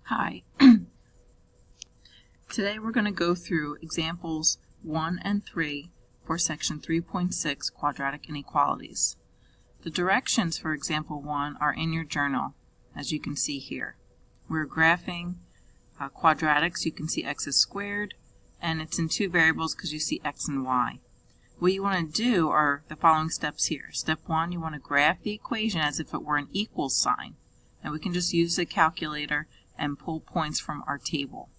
Hi. Today we're going to go through examples 1 and 3 for section 3.6 quadratic inequalities. The directions for example 1 are in your journal, as you can see here. We're graphing quadratics. You can see x is squared, and it's in two variables because you see x and y. What you want to do are the following steps here. Step 1, you want to graph the equation as if it were an equals sign. And we can just use a calculator and pull points from our table.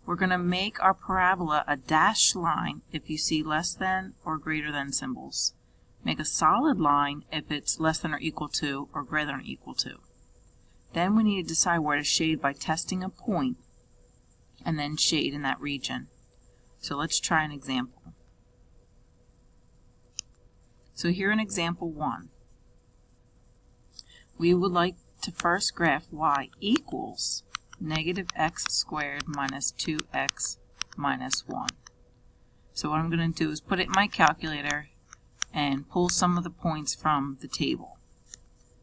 We're going to make our parabola a dashed line if you see less than or greater than symbols. Make a solid line if it's less than or equal to or greater than or equal to. Then we need to decide where to shade by testing a point and then shade in that region. So let's try an example. So here in example 1, we would like to first graph y equals negative x squared minus 2x minus 1. So what I'm going to do is put it in my calculator and pull some of the points from the table.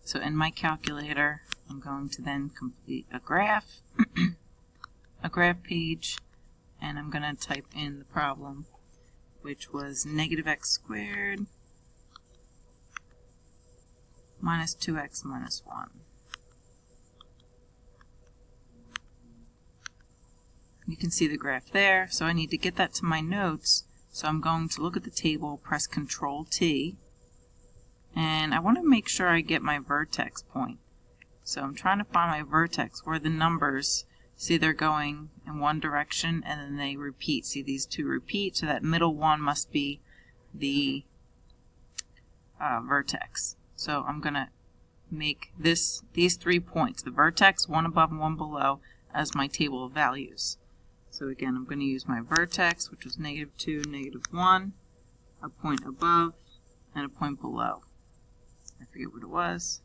So in my calculator, I'm going to then complete a graph, a graph page, and I'm going to type in the problem, which was negative x squared minus 2x minus 1. You can see the graph there, so I need to get that to my notes. So I'm going to look at the table, press Control T, and I want to make sure I get my vertex point. So I'm trying to find my vertex where the numbers, see they're going in one direction and then they repeat. See these two repeat, so that middle one must be the vertex. So I'm going to make these 3 points, the vertex, one above and one below, as my table of values. So again, I'm going to use my vertex, which was negative 2, negative 1, a point above, and a point below. I forget what it was.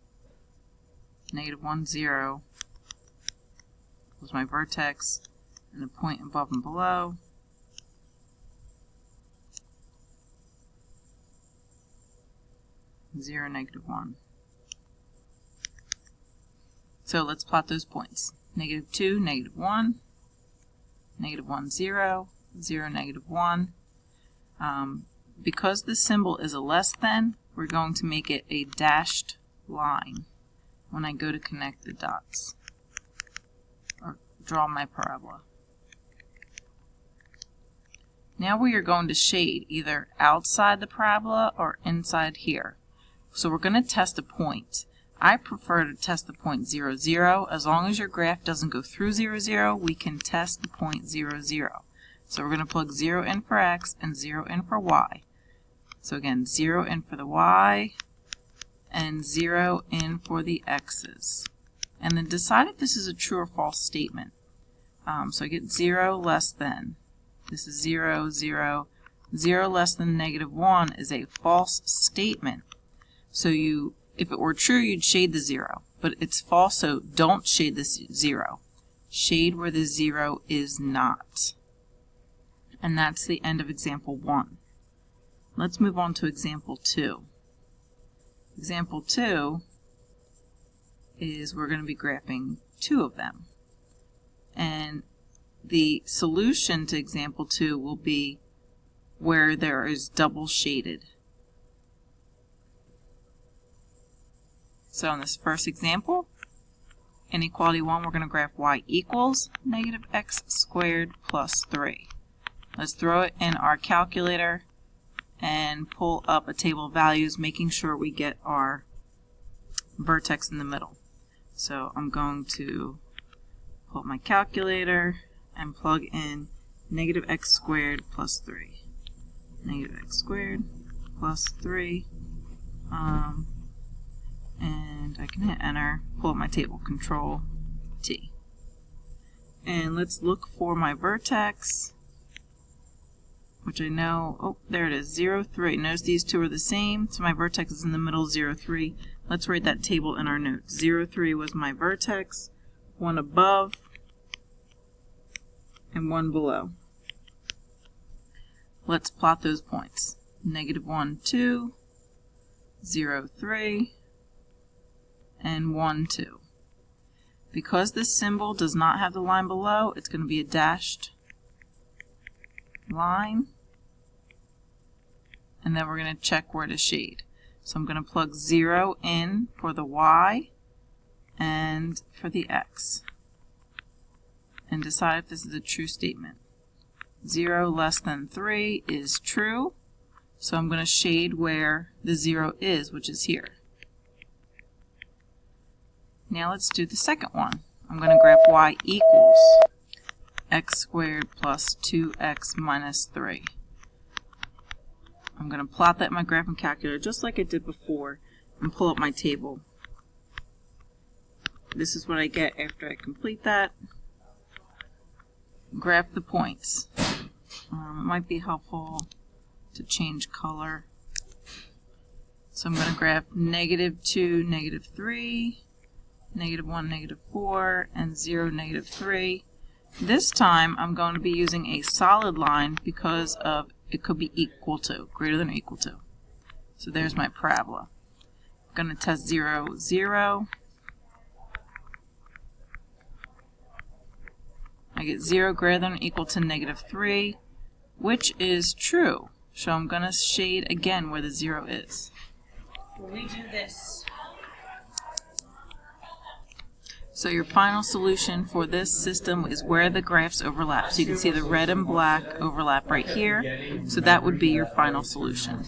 Negative 1, 0 was my vertex, and a point above and below. Zero, negative 1. So let's plot those points. Negative 2, negative 1. Negative 1, 0, 0, negative 1. Because the symbol is a less than, we're going to make it a dashed line when I go to connect the dots or draw my parabola. Now we are going to shade either outside the parabola or inside here. So we're going to test a point. I prefer to test the point 0, 0. As long as your graph doesn't go through 0, 0, we can test the point 0, 0. So we're going to plug 0 in for x and 0 in for y. So again, 0 in for the y and 0 in for the x's. And then decide if this is a true or false statement. So I get 0 less than. This is 0, 0. 0 less than negative 1 is a false statement. So if it were true, you'd shade the 0, but it's false, so don't shade the 0. Shade where the 0 is not. And that's the end of example 1. Let's move on to example 2. Example 2 is we're going to be graphing 2 of them. And the solution to example 2 will be where there is double shaded. So in this first example, inequality 1, we're going to graph y equals negative x squared plus 3. Let's throw it in our calculator and pull up a table of values, making sure we get our vertex in the middle. So I'm going to pull up my calculator and plug in negative x squared plus 3. Negative x squared plus 3. And I can hit enter, pull up my table, Control T. And let's look for my vertex, which I know, oh, there it is, 0, 3. Notice these two are the same, so my vertex is in the middle, 0, 3. Let's write that table in our notes. 0, 3 was my vertex, one above, and one below. Let's plot those points. Negative 1, 2, 0, 3, and 1, 2. Because this symbol does not have the line below, it's going to be a dashed line. And then we're going to check where to shade. So I'm going to plug 0 in for the Y and for the X. And decide if this is a true statement. 0 less than 3 is true. So I'm going to shade where the 0 is, which is here. Now let's do the second one. I'm going to graph y equals x squared plus 2x minus 3. I'm going to plot that in my graphing calculator just like I did before and pull up my table. This is what I get after I complete that. Graph the points. It might be helpful to change color. So I'm going to graph -2, -3, -1, -4, and 0, -3. This time I'm going to be using a solid line because of it could be equal to, greater than or equal to. So there's my parabola. I'm going to test 0, 0. I get 0 greater than or equal to -3, which is true. So I'm going to shade again where the 0 is. When we do this, so your final solution for this system is where the graphs overlap. So you can see the red and black overlap right here. So that would be your final solution.